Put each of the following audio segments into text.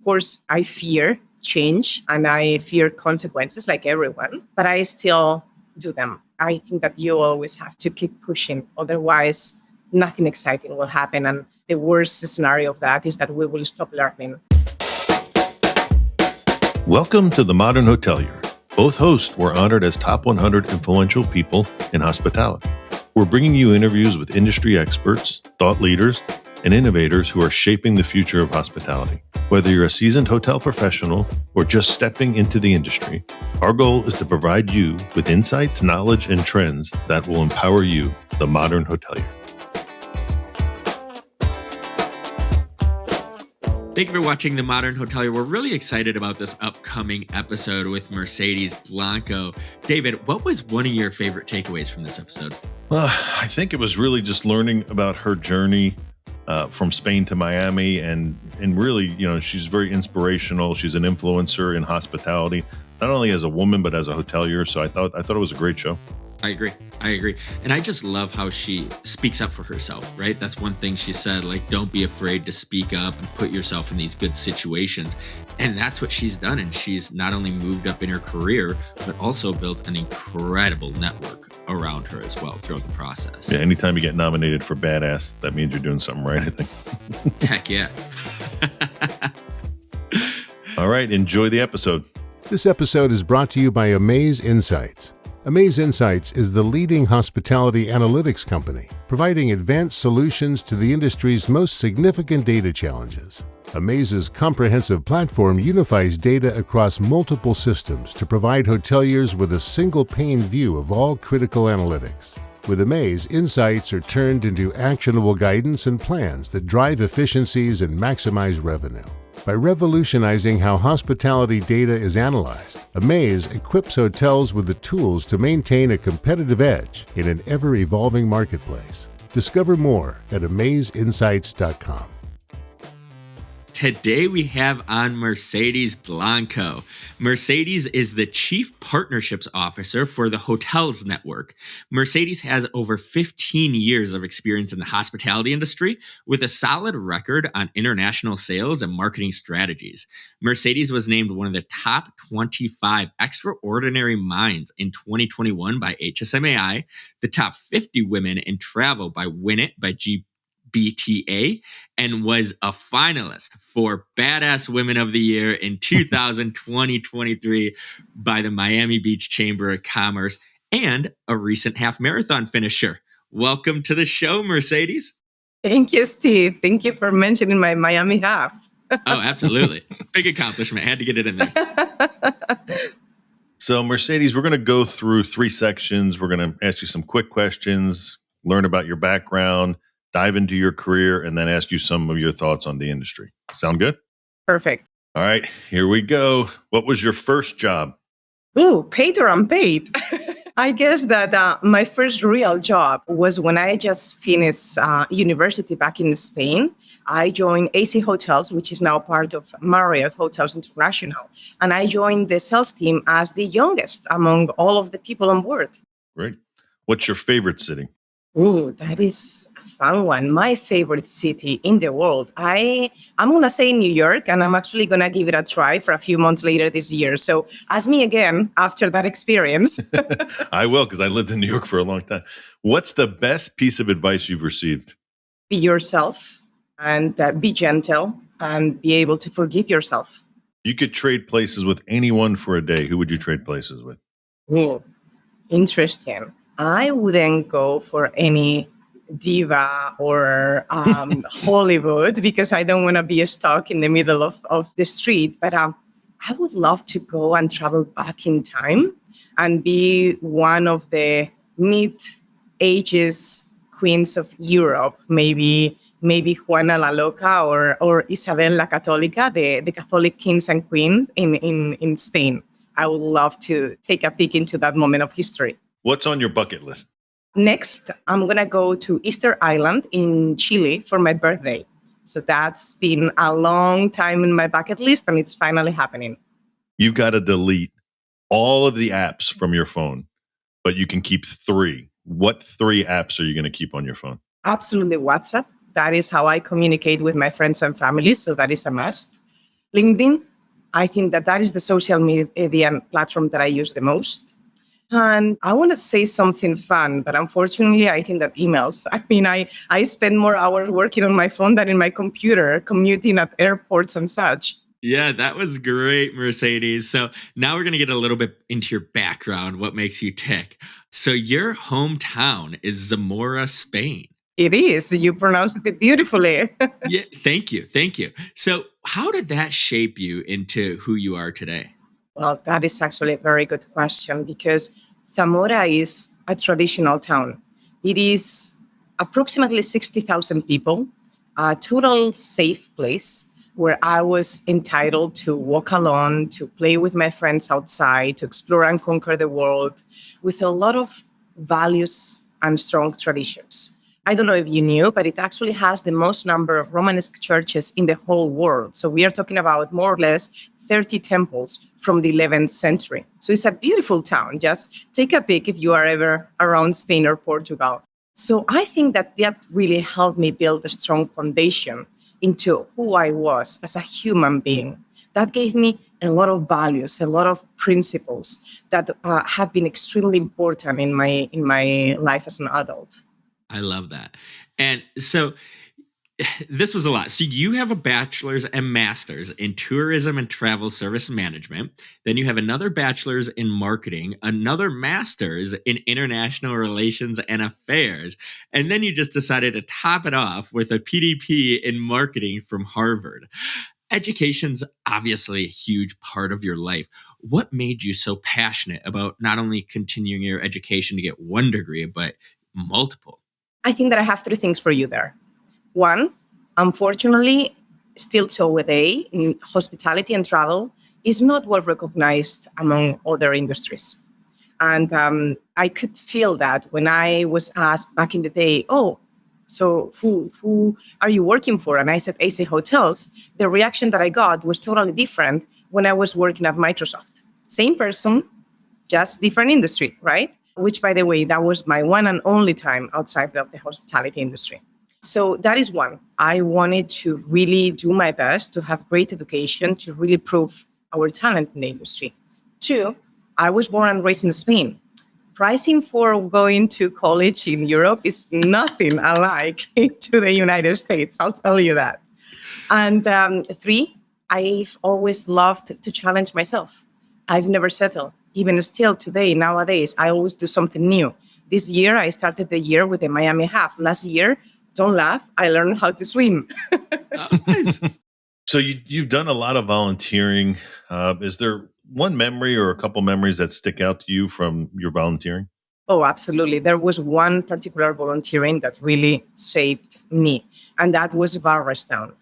Of course, I fear change and I fear consequences like everyone, but I still do them. I think that you always have to keep pushing. Otherwise, nothing exciting will happen. And the worst scenario of that is that we will stop learning. Welcome to The Modern Hotelier. Both hosts were honored as top 100 influential people in hospitality. We're bringing you interviews with industry experts, thought leaders, and innovators who are shaping the future of hospitality. Whether you're a seasoned hotel professional or just stepping into the industry, our goal is to provide you with insights, knowledge, and trends that will empower you, the modern hotelier. Thank you for watching The Modern Hotelier. We're really excited about this upcoming episode with Mercedes Blanco. David, what was one of your favorite takeaways from this episode? Well, I think it was really just learning about her journey from Spain to Miami, and really, she's very inspirational. She's an influencer in hospitality, not only as a woman but as a hotelier. So I thought it was a great show. I agree. And I just love how she speaks up for herself, right? That's one thing she said, like, don't be afraid to speak up and put yourself in these good situations. And that's what she's done. And she's not only moved up in her career, but also built an incredible network around her as well throughout the process. Yeah, anytime you get nominated for Badass, that means you're doing something right, I think. Heck yeah. All right, enjoy the episode. This episode is brought to you by Amaze Insights. Amaze Insights is the leading hospitality analytics company, providing advanced solutions to the industry's most significant data challenges. Amaze's comprehensive platform unifies data across multiple systems to provide hoteliers with a single-pane view of all critical analytics. With Amaze, insights are turned into actionable guidance and plans that drive efficiencies and maximize revenue. By revolutionizing how hospitality data is analyzed, Amaze equips hotels with the tools to maintain a competitive edge in an ever-evolving marketplace. Discover more at amazeinsights.com. Today we have on Mercedes Blanco. Mercedes is the Chief Partnerships Officer for the Hotels Network. Mercedes has over 15 years of experience in the hospitality industry with a solid record on international sales and marketing strategies. Mercedes was named one of the top 25 extraordinary minds in 2021 by HSMAI, the top 50 women in travel by Win It by BTA, and was a finalist for Badass Women of the Year in 2023 by the Miami Beach Chamber of Commerce, and a recent half marathon finisher. Welcome to the show, Mercedes. Thank you, Steve. Thank you for mentioning my Miami half. Oh, absolutely. Big accomplishment. I had to get it in there. So, Mercedes, we're going to go through 3 sections. We're going to ask you some quick questions, learn about your background, dive into your career, and then ask you some of your thoughts on the industry. Sound good? Perfect. All right, here we go. What was your first job? Ooh, paid or unpaid? I guess that my first real job was when I just finished university back in Spain. I joined AC Hotels, which is now part of Marriott Hotels International. And I joined the sales team as the youngest among all of the people on board. Great. What's your favorite city? Ooh, that is a fun one. My favorite city in the world. I'm going to say New York, and I'm actually going to give it a try for a few months later this year. So ask me again after that experience. I will, because I lived in New York for a long time. What's the best piece of advice you've received? Be yourself and be gentle and be able to forgive yourself. You could trade places with anyone for a day. Who would you trade places with? Ooh, interesting. I wouldn't go for any diva or Hollywood because I don't want to be stuck in the middle of the street. But I would love to go and travel back in time and be one of the mid-ages queens of Europe, maybe Juana la Loca or Isabel la Católica, the Catholic kings and queen in Spain. I would love to take a peek into that moment of history. What's on your bucket list? Next, I'm going to go to Easter Island in Chile for my birthday. So that's been a long time in my bucket list, and it's finally happening. You've got to delete all of the apps from your phone, but you can keep 3. What 3 apps are you going to keep on your phone? Absolutely WhatsApp. That is how I communicate with my friends and family, so that is a must. LinkedIn. I think that is the social media platform that I use the most. And I want to say something fun, but unfortunately, I think that emails. I mean, I spend more hours working on my phone than in my computer, commuting at airports and such. Yeah, that was great, Mercedes. So now we're going to get a little bit into your background, what makes you tick. So your hometown is Zamora, Spain. It is. You pronounced it beautifully. Yeah, thank you. Thank you. So how did that shape you into who you are today? Well, that is actually a very good question because Zamora is a traditional town. It is approximately 60,000 people, a total safe place where I was entitled to walk alone, to play with my friends outside, to explore and conquer the world with a lot of values and strong traditions. I don't know if you knew, but it actually has the most number of Romanesque churches in the whole world. So we are talking about more or less 30 temples from the 11th century. So it's a beautiful town. Just take a peek if you are ever around Spain or Portugal. So I think that really helped me build a strong foundation into who I was as a human being. That gave me a lot of values, a lot of principles that have been extremely important in my life as an adult. I love that. And so this was a lot. So you have a bachelor's and master's in tourism and travel service management. Then you have another bachelor's in marketing, another master's in international relations and affairs. And then you just decided to top it off with a PDP in marketing from Harvard. Education's obviously a huge part of your life. What made you so passionate about not only continuing your education to get one degree, but multiple? I think that I have three things for you there. One, unfortunately, still today, hospitality and travel is not well recognized among other industries. And I could feel that when I was asked back in the day, oh, so who are you working for? And I said, AC Hotels. The reaction that I got was totally different when I was working at Microsoft. Same person, just different industry, right? Which, by the way, that was my one and only time outside of the hospitality industry. So that is one. I wanted to really do my best to have great education, to really prove our talent in the industry. Two, I was born and raised in Spain. Pricing for going to college in Europe is nothing alike to the United States, I'll tell you that. And three, I've always loved to challenge myself. I've never settled. Even still today, nowadays, I always do something new. This year, I started the year with a Miami half. Last year, don't laugh, I learned how to swim. Oh, nice. So you've done a lot of volunteering. Is there one memory or a couple memories that stick out to you from your volunteering? Oh, absolutely. There was one particular volunteering that really shaped me, and that was Varystown.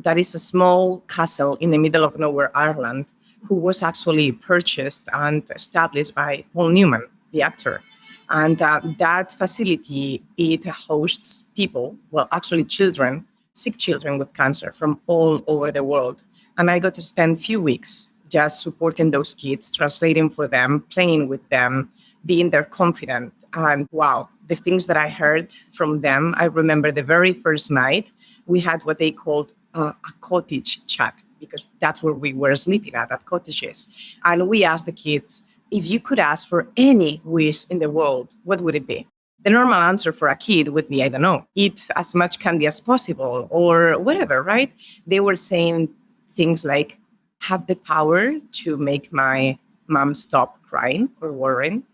That is a small castle in the middle of nowhere, Ireland, who was actually purchased and established by Paul Newman, the actor. And that facility, it hosts people, well, actually children, sick children with cancer from all over the world. And I got to spend a few weeks just supporting those kids, translating for them, playing with them, being their confidant. And wow, the things that I heard from them, I remember the very first night, we had what they called a cottage chat, because that's where we were sleeping at cottages. And we asked the kids, if you could ask for any wish in the world, what would it be? The normal answer for a kid would be, I don't know, eat as much candy as possible or whatever, right? They were saying things like, have the power to make my mom stop crying or worrying,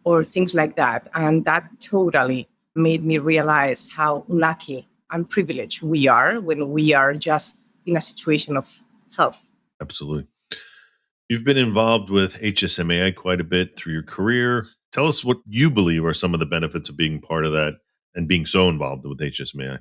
or things like that. And that totally made me realize how lucky and privileged we are when we are just in a situation of health. Absolutely. You've been involved with HSMAI quite a bit through your career. Tell us what you believe are some of the benefits of being part of that and being so involved with HSMAI.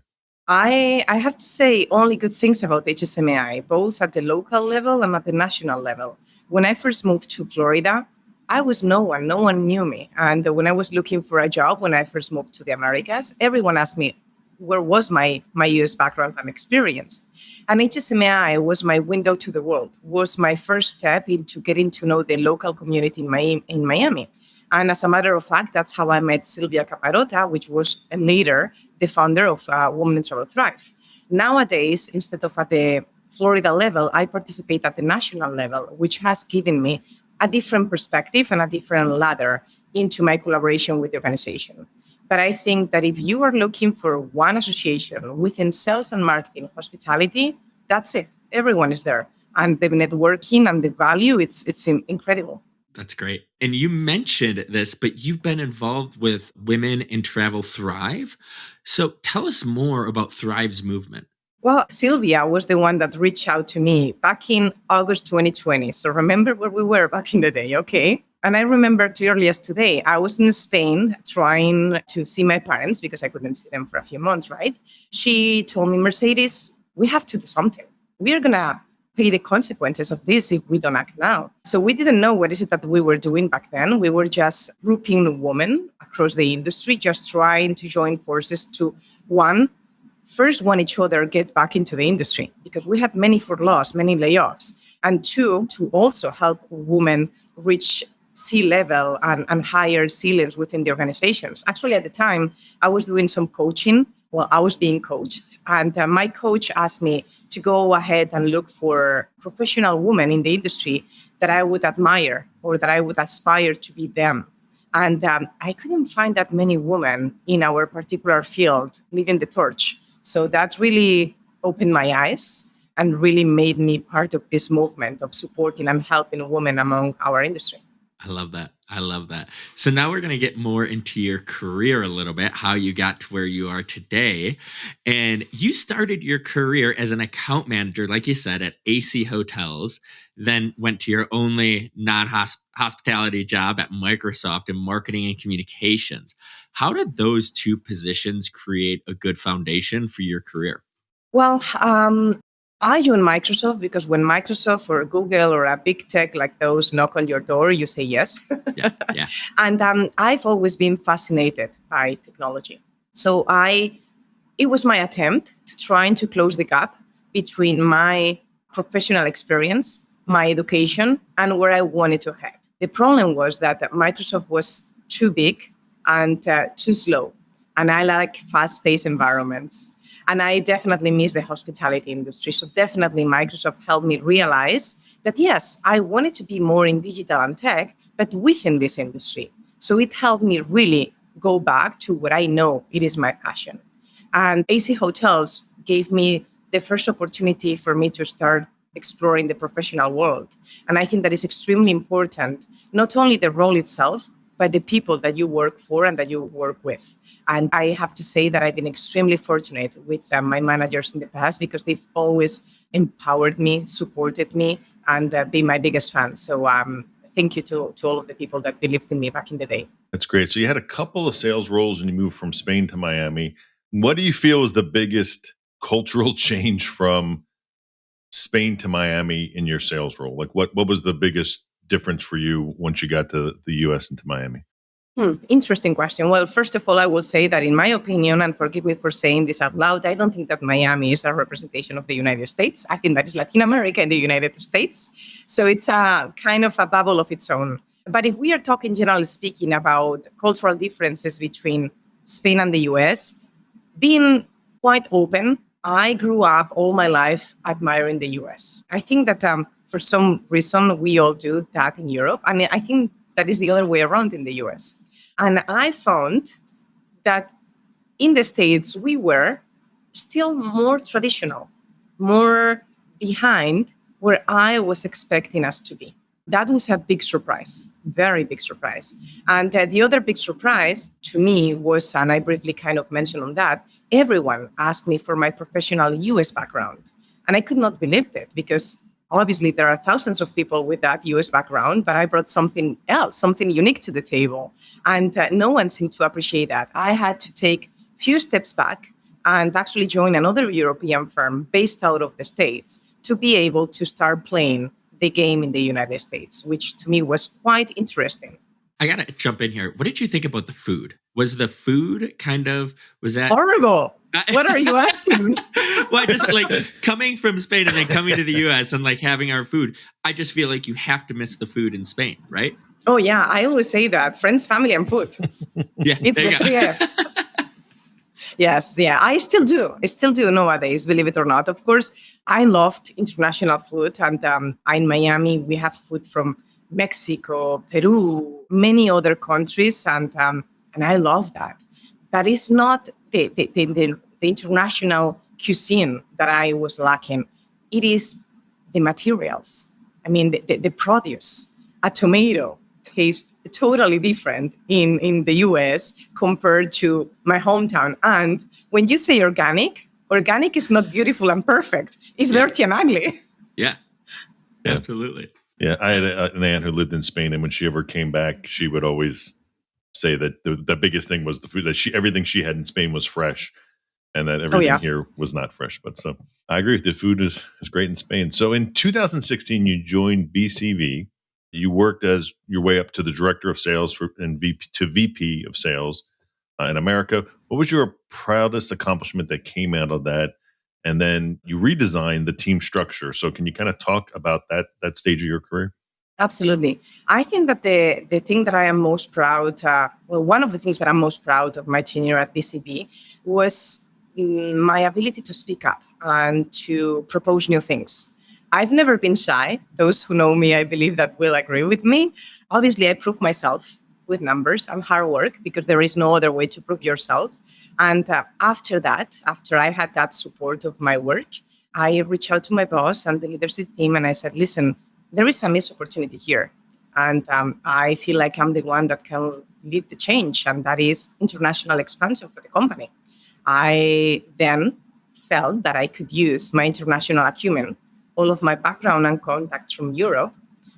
I have to say only good things about HSMAI, both at the local level and at the national level. When I first moved to Florida, I was no one knew me. And when I was looking for a job, when I first moved to the Americas, everyone asked me, where was my US background and experience? And HSMAI was my window to the world, was my first step into getting to know the local community in Miami. And as a matter of fact, that's how I met Sylvia Caparota, which was later the founder of Women in Travel Thrive. Nowadays, instead of at the Florida level, I participate at the national level, which has given me a different perspective and a different ladder into my collaboration with the organization. But I think that if you are looking for one association within sales and marketing, hospitality, that's it. Everyone is there. And the networking and the value, it's incredible. That's great. And you mentioned this, but you've been involved with Women in Travel Thrive. So tell us more about Thrive's movement. Well, Sylvia was the one that reached out to me back in August 2020. So remember where we were back in the day, okay? And I remember clearly as today, I was in Spain trying to see my parents because I couldn't see them for a few months, right? She told me, Mercedes, we have to do something. We are going to pay the consequences of this if we don't act now. So we didn't know what is it that we were doing back then. We were just grouping women across the industry, just trying to join forces to first want each other get back into the industry because we had many furloughs, many layoffs. And two, to also help women reach C-level and higher ceilings within the organizations. Actually, at the time, I was doing some coaching. Well, I was being coached. And my coach asked me to go ahead and look for professional women in the industry that I would admire or that I would aspire to be them. And I couldn't find that many women in our particular field leading the torch. So that really opened my eyes and really made me part of this movement of supporting and helping women among our industry. I love that. I love that. So now we're going to get more into your career a little bit, how you got to where you are today. And you started your career as an account manager, like you said, at AC Hotels, then went to your only non-hospitality job at Microsoft in marketing and communications. How did those two positions create a good foundation for your career? Well, I joined Microsoft because when Microsoft or Google or a big tech like those knock on your door, you say yes. Yeah. And I've always been fascinated by technology. So it was my attempt to trying to close the gap between my professional experience, my education, and where I wanted to head. The problem was that Microsoft was too big and too slow. And I like fast-paced environments. And I definitely miss the hospitality industry. So definitely Microsoft helped me realize that, yes, I wanted to be more in digital and tech, but within this industry. So it helped me really go back to what I know it is my passion. And AC Hotels gave me the first opportunity for me to start exploring the professional world. And I think that is extremely important, not only the role itself, but the people that you work for and that you work with. And I have to say that I've been extremely fortunate with my managers in the past because they've always empowered me, supported me, and been my biggest fan. So thank you to all of the people that believed in me back in the day. That's great. So you had a couple of sales roles when you moved from Spain to Miami. What do you feel is the biggest cultural change from Spain to Miami in your sales role? Like what was the biggest difference for you once you got to the US and to Miami? Interesting question. Well, first of all, I will say that in my opinion, and forgive me for saying this out loud, I don't think that Miami is a representation of the United States. I think that is Latin America and the United States. So it's a kind of a bubble of its own. But if we are talking generally speaking about cultural differences between Spain and the US, being quite open, I grew up all my life admiring the US. I think that for some reason, we all do that in Europe. I mean, I think that is the other way around in the US. And I found that in the States, we were still more traditional, more behind where I was expecting us to be. That was a big surprise, very big surprise. And the other big surprise to me was, and I briefly kind of mentioned on that, everyone asked me for my professional US background. And I could not believe it because obviously, there are thousands of people with that US background, but I brought something else, something unique to the table. And no one seemed to appreciate that. I had to take a few steps back and actually join another European firm based out of the States to be able to start playing the game in the United States, which to me was quite interesting. I got to jump in here. What did you think about the food? Was the food was that horrible? What are you asking? Well, I just like coming from Spain and then coming to the US and like having our food. I just feel like you have to miss the food in Spain, right? Oh, yeah. I always say that. Friends, family, and food. Yeah. It's the 3 Fs. Yes, yeah, I still do. I still do nowadays, believe it or not. Of course, I loved international food. And in Miami, we have food from Mexico, Peru, many other countries. And I love that. But it's not the international cuisine that I was lacking. It is the materials. I mean, the produce. A tomato tastes totally different in the US compared to my hometown. And when you say organic is not beautiful and perfect. It's dirty and ugly. Yeah, Yeah. absolutely. Yeah, I had an aunt who lived in Spain, and when she ever came back, she would always say that the biggest thing was the food, that everything she had in Spain was fresh, and that everything yeah. here was not fresh. But so I agree with you. Food is great in Spain. So in 2016, you joined BCV. You worked as your way up to the director of sales and VP of sales in America. What was your proudest accomplishment that came out of that? And then you redesigned the team structure. So can you kind of talk about that stage of your career? Absolutely. I think that the thing that I am most proud, one of the things that I'm most proud of my tenure at BCB was my ability to speak up and to propose new things. I've never been shy. Those who know me, I believe that will agree with me. Obviously, I prove myself with numbers and hard work because there is no other way to prove yourself. And after I had that support of my work, I reached out to my boss and the leadership team and I said, listen, there is a missed opportunity here. And I feel like I'm the one that can lead the change, and that is international expansion for the company. I then felt that I could use my international acumen, all of my background and contacts from Europe,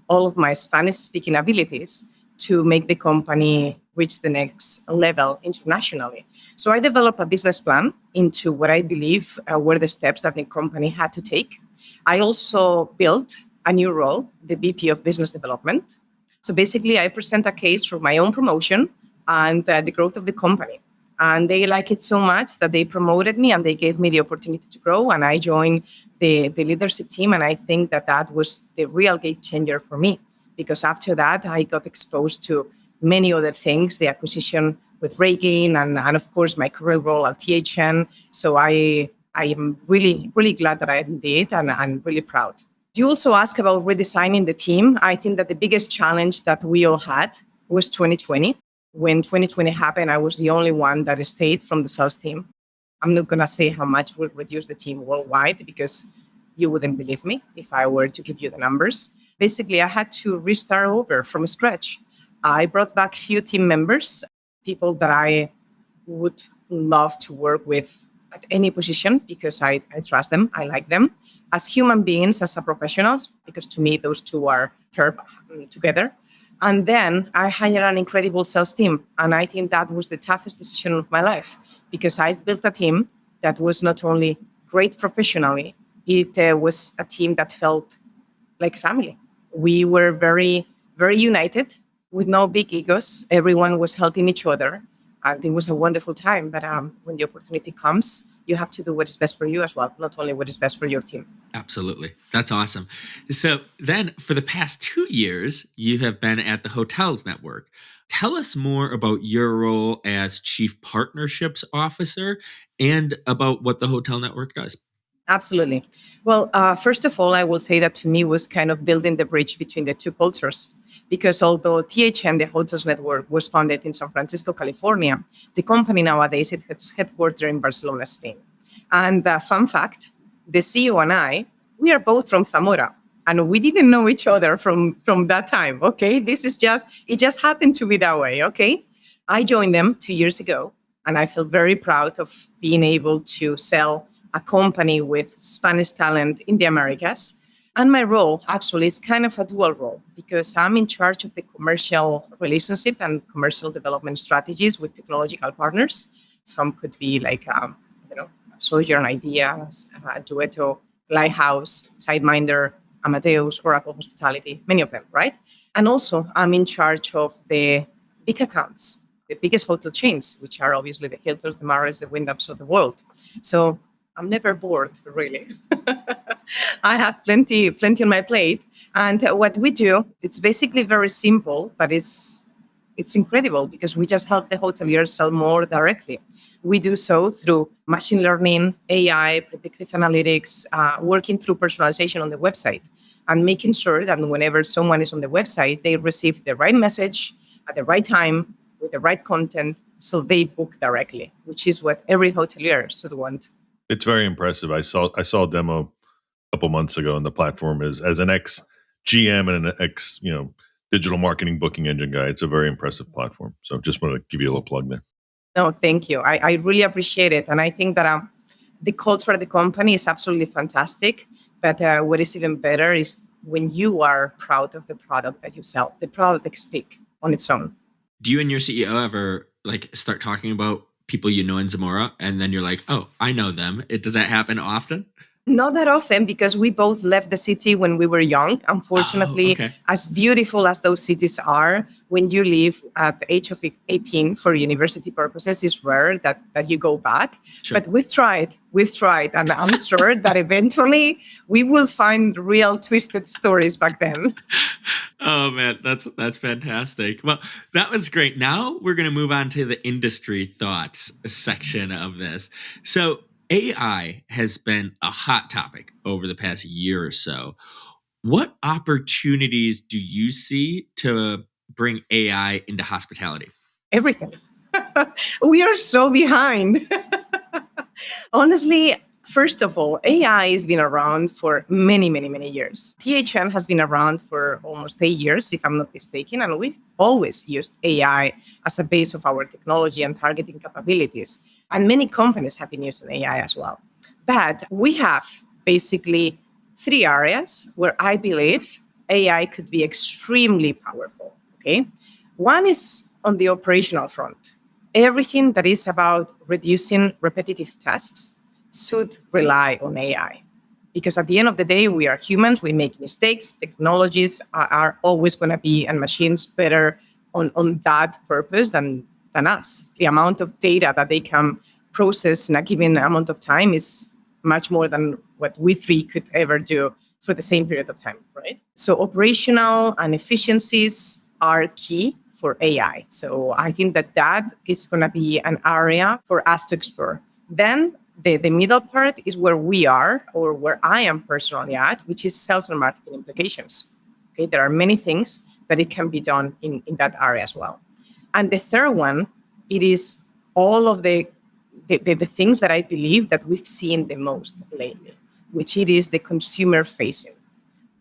all of my Spanish-speaking abilities to make the company reach the next level internationally. So I developed a business plan into what I believe were the steps that the company had to take. I also built a new role, the VP of Business Development. So basically, I present a case for my own promotion and the growth of the company. And they like it so much that they promoted me and they gave me the opportunity to grow. And I joined the leadership team. And I think that was the real game changer for me. Because after that, I got exposed to many other things, the acquisition with Reagan and of course, my career role at THN. So I am really, really glad that I did and I'm really proud. You also ask about redesigning the team. I think that the biggest challenge that we all had was 2020. When 2020 happened, I was the only one that stayed from the sales team. I'm not going to say how much we reduced the team worldwide because you wouldn't believe me if I were to give you the numbers. Basically, I had to restart over from scratch. I brought back few team members, people that I would love to work with at any position because I trust them, I like them. As human beings, as professionals, because to me, those two are paired together. And then I hired an incredible sales team. And I think that was the toughest decision of my life because I've built a team that was not only great professionally, it was a team that felt like family. We were very, very united with no big egos. Everyone was helping each other. And it was a wonderful time. But when the opportunity comes, you have to do what is best for you as well, not only what is best for your team. Absolutely. That's awesome. So then for the past 2 years, you have been at the Hotels Network. Tell us more about your role as Chief Partnerships Officer and about what the Hotel Network does. Absolutely. Well, first of all, I will say that to me was kind of building the bridge between the two cultures. Because although THN, the Hotels Network, was founded in San Francisco, California, the company nowadays it has headquartered in Barcelona, Spain. And fun fact, the CEO and I, we are both from Zamora. And we didn't know each other from that time, okay? It just happened to be that way, okay? I joined them 2 years ago, and I feel very proud of being able to sell a company with Spanish talent in the Americas. And my role actually is kind of a dual role because I'm in charge of the commercial relationship and commercial development strategies with technological partners. Some could be like, Sojourn Ideas, Duetto, Lighthouse, Sideminder, Amadeus, Oracle Hospitality, many of them, right? And also I'm in charge of the big accounts, the biggest hotel chains, which are obviously the Hiltons, the Marriotts, the Wyndhams of the world. So I'm never bored, really. I have plenty on my plate. And what we do, it's basically very simple, but it's incredible because we just help the hoteliers sell more directly. We do so through machine learning, AI, predictive analytics, working through personalization on the website, and making sure that whenever someone is on the website, they receive the right message at the right time with the right content, so they book directly, which is what every hotelier should want. It's very impressive. I saw a demo a couple months ago, and the platform is, as an ex GM and an ex digital marketing booking engine guy, it's a very impressive platform. So just want to give you a little plug there. No, thank you. I really appreciate it. And I think that the culture of the company is absolutely fantastic. But what is even better is when you are proud of the product that you sell, the product speaks on its own. Do you and your CEO ever start talking about people you know in Zamora, and then you're like, oh, I know them? Does that happen often? Not that often, because we both left the city when we were young. Unfortunately, okay. As beautiful as those cities are, when you leave at the age of 18 for university purposes, it's rare that you go back. Sure. But we've tried, and I'm sure that eventually we will find real twisted stories back then. Oh man, that's fantastic. Well, that was great. Now we're going to move on to the industry thoughts section of this. So AI has been a hot topic over the past year or so. What opportunities do you see to bring AI into hospitality? Everything. We are so behind. Honestly, first of all, AI has been around for many, many, many years. THN has been around for almost 8 years, if I'm not mistaken, and we've always used AI as a base of our technology and targeting capabilities. And many companies have been using AI as well. But we have basically 3 areas where I believe AI could be extremely powerful. Okay, one is on the operational front. Everything that is about reducing repetitive tasks should rely on AI. Because at the end of the day, we are humans, we make mistakes. Technologies are always going to be, and machines better on that purpose than us. The amount of data that they can process in a given amount of time is much more than what we 3 could ever do for the same period of time, right? So operational and efficiencies are key for AI. So I think that is going to be an area for us to explore. Then the middle part is where we are, or where I am personally at, which is sales and marketing implications. Okay, there are many things that it can be done in that area as well. And the third one, it is all of the things that I believe that we've seen the most lately, which it is the consumer facing.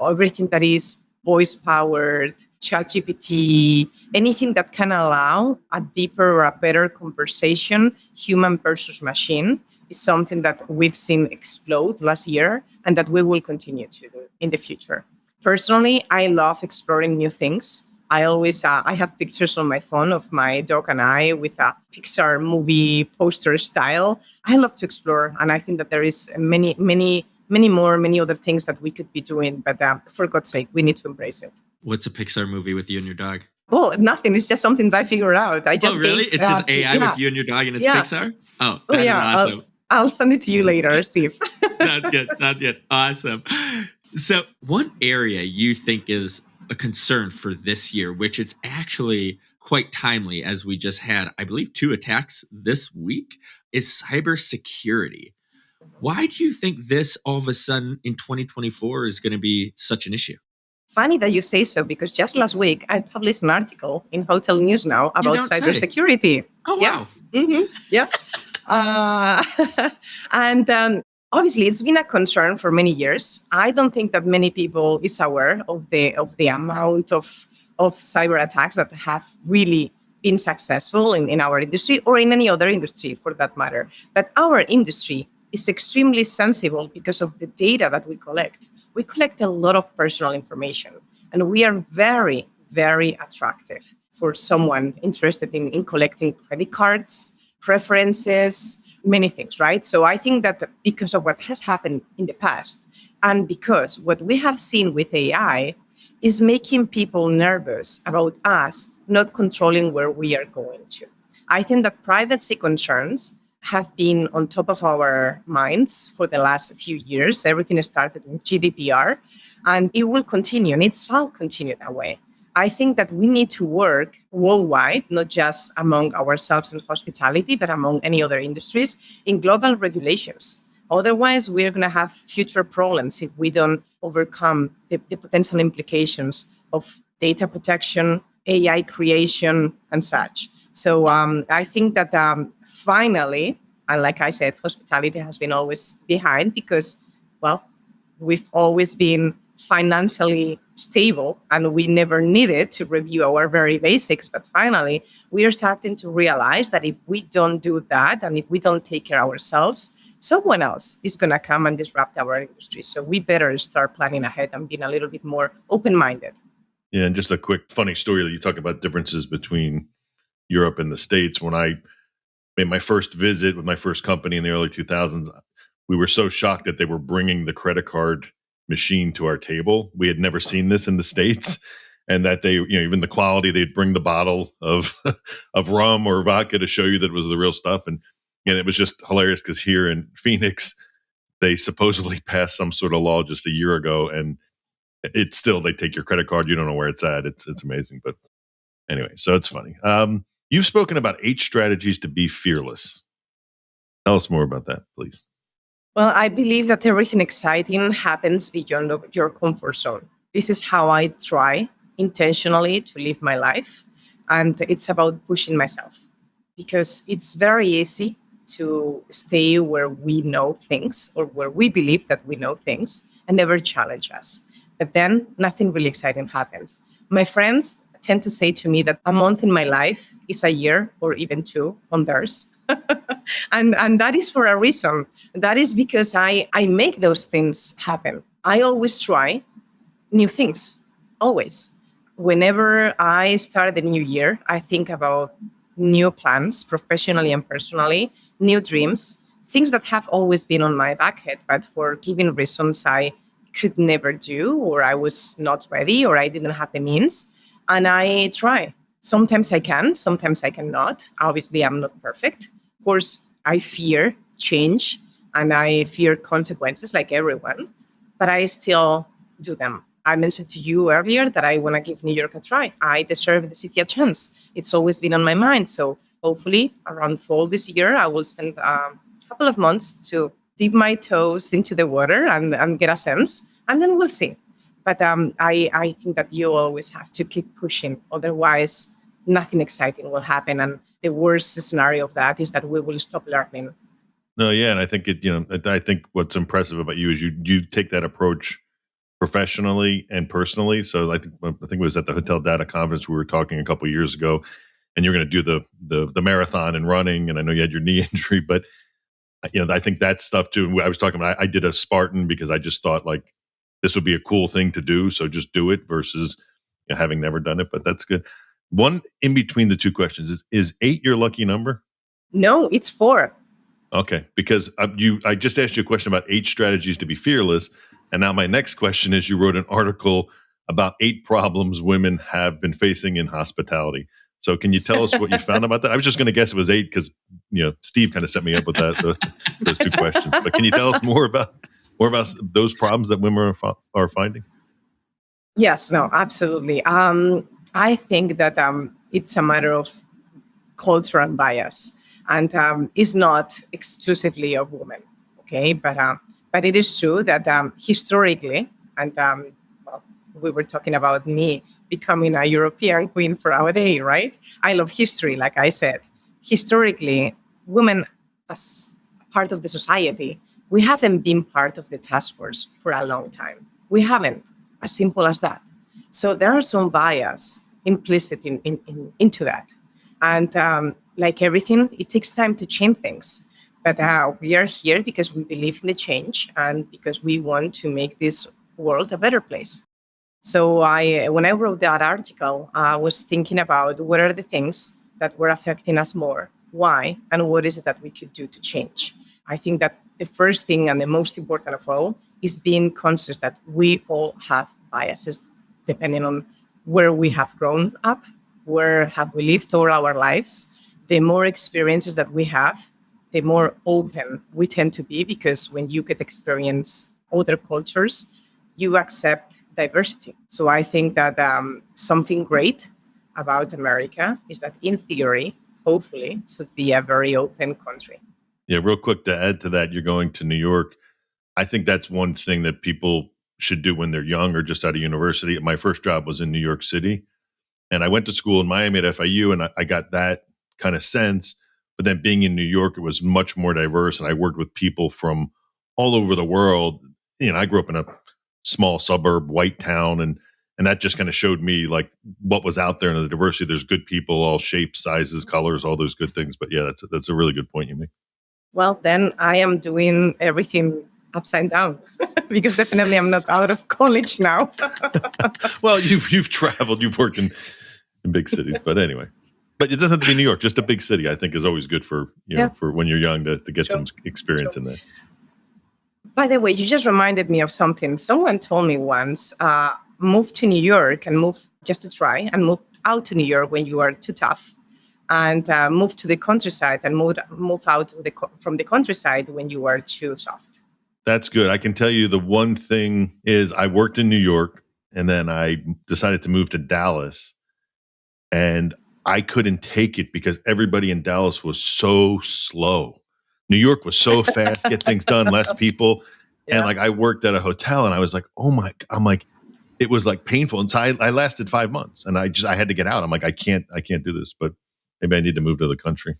Everything that is voice powered, ChatGPT, anything that can allow a deeper or a better conversation, human versus machine, is something that we've seen explode last year and that we will continue to do in the future. Personally, I love exploring new things. I always I have pictures on my phone of my dog and I with a Pixar movie poster style. I love to explore, and I think that there is many other things that we could be doing. But for God's sake, we need to embrace it. What's a Pixar movie with you and your dog? Well, nothing. It's just something that I figured out. I just really? It's just AI with you and your dog, and it's Pixar? Oh, that is awesome. I'll send it to you later, Steve. Sounds good. Awesome. So one area you think is a concern for this year, which it's actually quite timely, as we just had, I believe, 2 attacks this week, is cybersecurity. Why do you think this all of a sudden in 2024 is going to be such an issue? Funny that you say so, because just last week I published an article in Hotel News Now about cybersecurity. Oh, wow. Yeah. Mm-hmm. Yeah. And obviously, it's been a concern for many years. I don't think that many people is aware of the amount of cyber attacks that have really been successful in our industry, or in any other industry for that matter. But our industry is extremely sensible because of the data that we collect. We collect a lot of personal information, and we are very, very attractive for someone interested in collecting credit cards, preferences, many things, right? So I think that because of what has happened in the past, and because what we have seen with AI is making people nervous about us not controlling where we are going to. I think that privacy concerns have been on top of our minds for the last few years. Everything started with GDPR, and it will continue, and it shall continue that way. I think that we need to work worldwide, not just among ourselves in hospitality, but among any other industries in global regulations. Otherwise, we're going to have future problems if we don't overcome the potential implications of data protection, AI creation, and such. So I think that finally, and like I said, hospitality has been always behind because, well, we've always been financially stable and we never needed to review our very basics. But finally, we are starting to realize that if we don't do that and if we don't take care of ourselves, someone else is going to come and disrupt our industry. So we better start planning ahead and being a little bit more open-minded. Yeah, and just a quick funny story that you talk about differences between Europe and the States. When I made my first visit with my first company in the early 2000s, we were so shocked that they were bringing the credit card machine to our table. We had never seen this in the States. And that they, even the quality, they'd bring the bottle of of rum or vodka to show you that it was the real stuff. And it was just hilarious because here in Phoenix, they supposedly passed some sort of law just a year ago, and it's still, they take your credit card, you don't know where it's at. It's amazing. But anyway, so it's funny. You've spoken about 8 strategies to be fearless. Tell us more about that, please. Well, I believe that everything exciting happens beyond your comfort zone. This is how I try intentionally to live my life. And it's about pushing myself because it's very easy to stay where we know things or where we believe that we know things and never challenge us. But then nothing really exciting happens. My friends tend to say to me that a month in my life is a year or even 2 on theirs. and that is for a reason. That is because I make those things happen. I always try new things, always. Whenever I start the new year, I think about new plans, professionally and personally, new dreams, things that have always been on my back head, but for given reasons I could never do, or I was not ready, or I didn't have the means. And I try. Sometimes I can, sometimes I cannot. Obviously, I'm not perfect. Of course, I fear change and I fear consequences like everyone, but I still do them. I mentioned to you earlier that I want to give New York a try. I deserve the city a chance. It's always been on my mind. So hopefully around fall this year, I will spend a couple of months to dip my toes into the water and get a sense, and then we'll see. But I think that you always have to keep pushing. Otherwise, nothing exciting will happen. And the worst scenario of that is that we will stop learning. No, yeah, and I think I think what's impressive about you is you take that approach professionally and personally. So I think it was at the Hotel Data Conference we were talking a couple of years ago, and you're going to do the marathon and running. And I know you had your knee injury, but I think that stuff too. I was talking about I did a Spartan because I just thought like this would be a cool thing to do. So just do it versus having never done it. But that's good. One in between the two questions is 8 your lucky number? No, it's 4. Okay, because I just asked you a question about 8 strategies to be fearless, and now my next question is: you wrote an article about 8 problems women have been facing in hospitality. So, can you tell us what you found about that? I was just going to guess it was 8 because Steve kind of set me up with those 2 questions. But can you tell us more about those problems that women are finding? Yes, no, absolutely. I think that it's a matter of culture and bias. And it's not exclusively of women, okay? But it is true that historically, and well, we were talking about me becoming a European queen for our day, right? I love history, like I said. Historically, women, as part of the society, we haven't been part of the task force for a long time. We haven't, as simple as that. So there are some bias implicit into that. And like everything, it takes time to change things. But we are here because we believe in the change and because we want to make this world a better place. So when I wrote that article, I was thinking about what are the things that were affecting us more, why, and what is it that we could do to change. I think that the first thing and the most important of all is being conscious that we all have biases depending on where we have grown up, where have we lived all our lives. The more experiences that we have, the more open we tend to be, because when you get experience other cultures, you accept diversity. So I think that something great about America is that in theory, hopefully, it should be a very open country. Yeah, real quick to add to that, you're going to New York. I think that's one thing that people should do when they're young or just out of university. My first job was in New York City, and I went to school in Miami at FIU, and I got that kind of sense. But then being in New York, it was much more diverse, and I worked with people from all over the world. I grew up in a small suburb, white town, and that just kind of showed me like what was out there and the diversity. There's good people, all shapes, sizes, colors, all those good things. But yeah, that's a really good point you make. Well, then I am doing everything upside down because definitely I'm not out of college now. Well, you've traveled, you've worked in big cities, but anyway. But it doesn't have to be New York. Just a big city, I think, is always good for for when you're young to get some experience in there. By the way, you just reminded me of something. Someone told me once, move to New York and move just to try, and move out to New York when you are too tough, and move to the countryside and move out from the countryside when you are too soft. That's good. I can tell you the one thing is I worked in New York, and then I decided to move to Dallas, and I couldn't take it because everybody in Dallas was so slow. New York was so fast, get things done, less people. Yeah. And like I worked at a hotel and I was like, I'm like, it was like painful. And so I lasted 5 months and I had to get out. I'm like, I can't do this, but maybe I need to move to the country.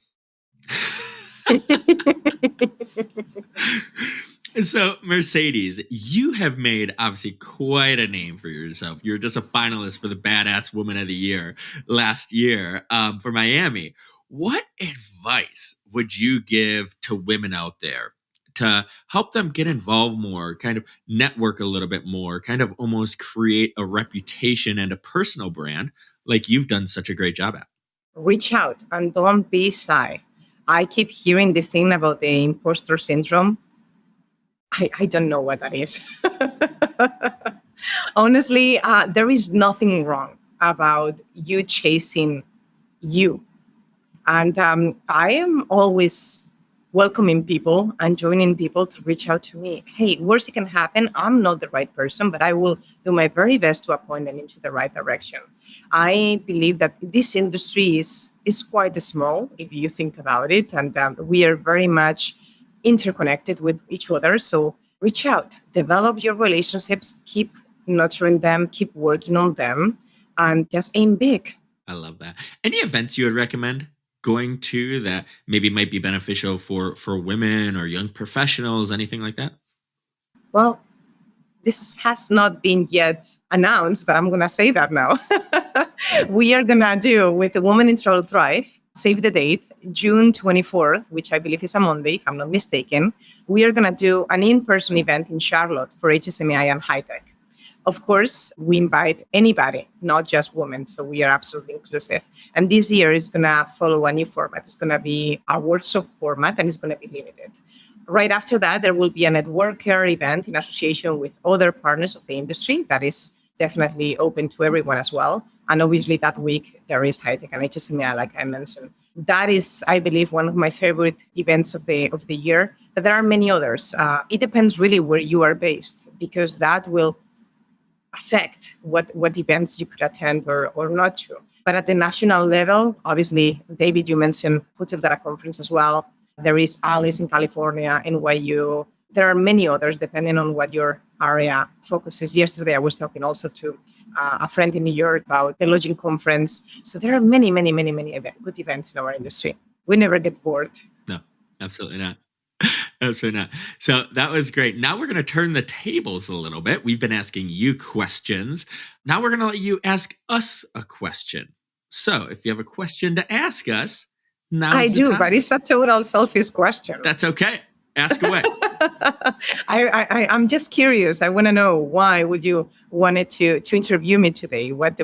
So, Mercedes, you have made obviously quite a name for yourself. You're just a finalist for the Badass Woman of the Year last year for Miami. What advice would you give to women out there to help them get involved more, kind of network a little bit more, kind of almost create a reputation and a personal brand like you've done such a great job at? Reach out and don't be shy. I keep hearing this thing about the imposter syndrome. I don't know what that is. Honestly, there is nothing wrong about you chasing you. And I am always welcoming people and joining people to reach out to me. Hey, worst it can happen, I'm not the right person, but I will do my very best to point them into the right direction. I believe that this industry is quite small, if you think about it, and we are very much interconnected with each other. So reach out, develop your relationships, keep nurturing them, keep working on them, and just aim big. I love that. Any events you would recommend going to that maybe might be beneficial for women or young professionals, anything like that? Well, this has not been yet announced, but I'm going to say that now. We are going to do with the Women in Travel Thrive, save the date, June 24th, which I believe is a Monday, if I'm not mistaken. We are going to do an in-person event in Charlotte for HSMAI and HITEC. Of course, we invite anybody, not just women, so we are absolutely inclusive. And this year is going to follow a new format. It's going to be a workshop format, and it's going to be limited. Right after that, there will be a networker event in association with other partners of the industry that is definitely open to everyone as well. And obviously that week, there is HITEC and HSMAI, like I mentioned. That is, I believe, one of my favorite events of the year. But there are many others. It depends really where you are based, because that will affect what events you could attend or not to. But at the national level, obviously, David, you mentioned Hotel Data Conference as well. There is Alice in California, NYU. There are many others depending on what your area focuses. Yesterday, I was talking also to a friend in New York about the Lodging Conference. So there are many, many, many, many good events in our industry. We never get bored. No, absolutely not. Absolutely not. So that was great. Now we're going to turn the tables a little bit. We've been asking you questions. Now we're going to let you ask us a question. So if you have a question to ask us, I do, but it's a total selfish question. That's okay. Ask away. I'm just curious. I want to know, why would you wanted to interview me today? What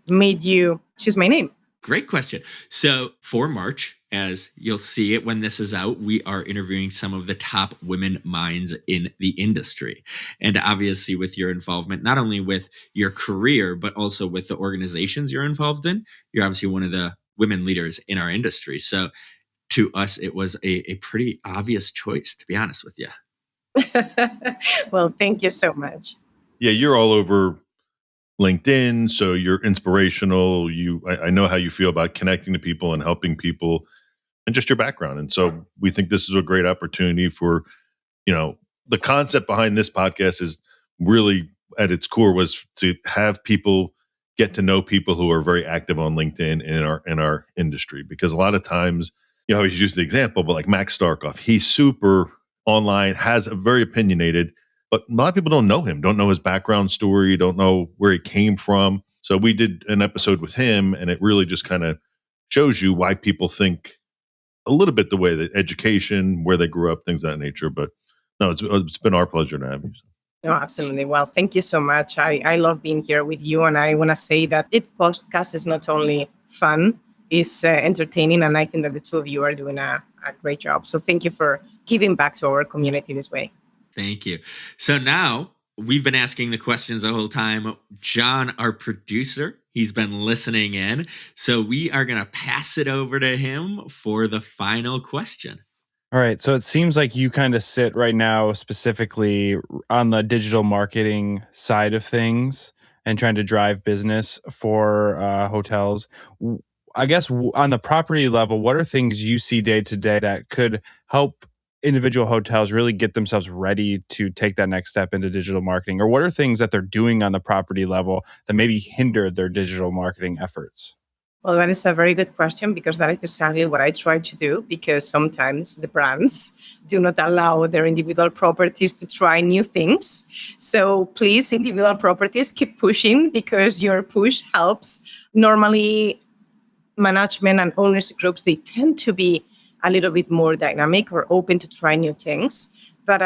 made you choose my name? Great question. So for March, as you'll see it when this is out, we are interviewing some of the top women minds in the industry. And obviously with your involvement, not only with your career, but also with the organizations you're involved in, you're obviously one of the women leaders in our industry. So to us, it was a pretty obvious choice, to be honest with you. Well, thank you so much. Yeah, you're all over LinkedIn, so you're inspirational. I know how you feel about connecting to people and helping people and just your background. And so we think this is a great opportunity for, the concept behind this podcast is really at its core was to have people get to know people who are very active on LinkedIn in our industry. Because a lot of times, I always use the example, but like Max Starkoff, he's super online, has a very opinionated, but a lot of people don't know him, don't know his background story, don't know where he came from. So we did an episode with him, and it really just kind of shows you why people think a little bit the way that education, where they grew up, things of that nature. But no, it's been our pleasure to have you. No, absolutely. Well, thank you so much. I love being here with you. And I want to say that this podcast is not only fun, it's entertaining. And I think that the two of you are doing a great job. So thank you for giving back to our community this way. Thank you. So now we've been asking the questions the whole time. John, our producer, he's been listening in. So we are going to pass it over to him for the final question. All right. So it seems like you kind of sit right now specifically on the digital marketing side of things and trying to drive business for hotels. I guess on the property level, what are things you see day to day that could help individual hotels really get themselves ready to take that next step into digital marketing? Or what are things that they're doing on the property level that maybe hindered their digital marketing efforts? Well, that is a very good question, because that is exactly what I try to do, because sometimes the brands do not allow their individual properties to try new things. So please, individual properties, keep pushing, because your push helps. Normally, management and ownership groups, they tend to be a little bit more dynamic or open to try new things. But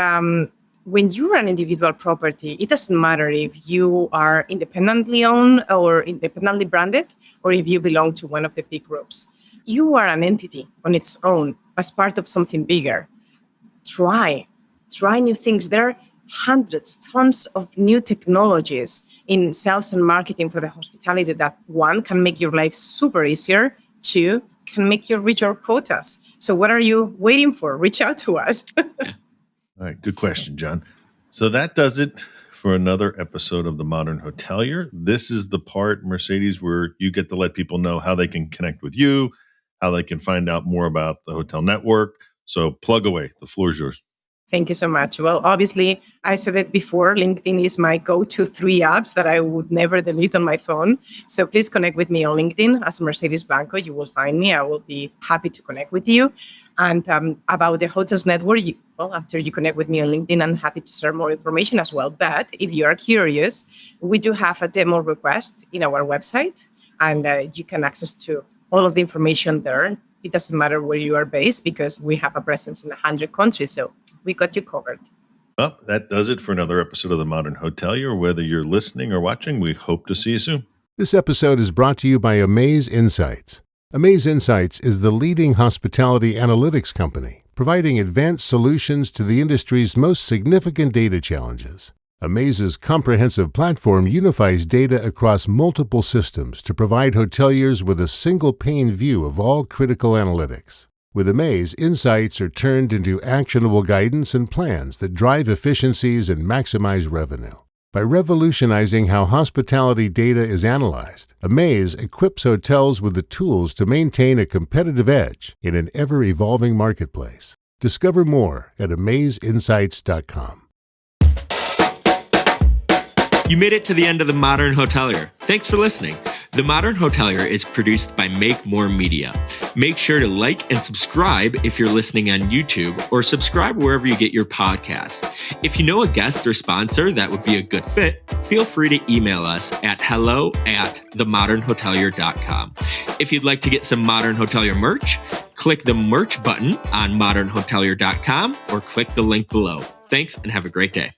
when you're an individual property, it doesn't matter if you are independently owned or independently branded, or if you belong to one of the big groups. You are an entity on its own as part of something bigger. Try new things. There are hundreds, tons of new technologies in sales and marketing for the hospitality that, one, can make your life super easier, two, can make you reach your quotas. So what are you waiting for? Reach out to us. All right, good question, John. So that does it for another episode of The Modern Hotelier. This is the part, Mercedes, where you get to let people know how they can connect with you, how they can find out more about the hotel network. So plug away. The floor is yours. Thank you so much. Well, obviously, I said it before, LinkedIn is my go-to 3 apps that I would never delete on my phone. So please connect with me on LinkedIn as Mercedes Blanco. You will find me. I will be happy to connect with you. And about the Hotels Network, after you connect with me on LinkedIn, I'm happy to share more information as well. But if you are curious, we do have a demo request in our website, and you can access to all of the information there. It doesn't matter where you are based, because we have a presence in 100 countries. So we got you covered. Well, that does it for another episode of The Modern Hotelier. Whether you're listening or watching, we hope to see you soon. This episode is brought to you by Amaze Insights. Amaze Insights is the leading hospitality analytics company, providing advanced solutions to the industry's most significant data challenges. Amaze's comprehensive platform unifies data across multiple systems to provide hoteliers with a single-pane view of all critical analytics. With Amaze, insights are turned into actionable guidance and plans that drive efficiencies and maximize revenue. By revolutionizing how hospitality data is analyzed, Amaze equips hotels with the tools to maintain a competitive edge in an ever-evolving marketplace. Discover more at amazeinsights.com. You made it to the end of The Modern Hotelier. Thanks for listening. The Modern Hotelier is produced by Make More Media. Make sure to like and subscribe if you're listening on YouTube, or subscribe wherever you get your podcasts. If you know a guest or sponsor that would be a good fit, feel free to email us at hello@themodernhotelier.com. If you'd like to get some Modern Hotelier merch, click the merch button on modernhotelier.com or click the link below. Thanks and have a great day.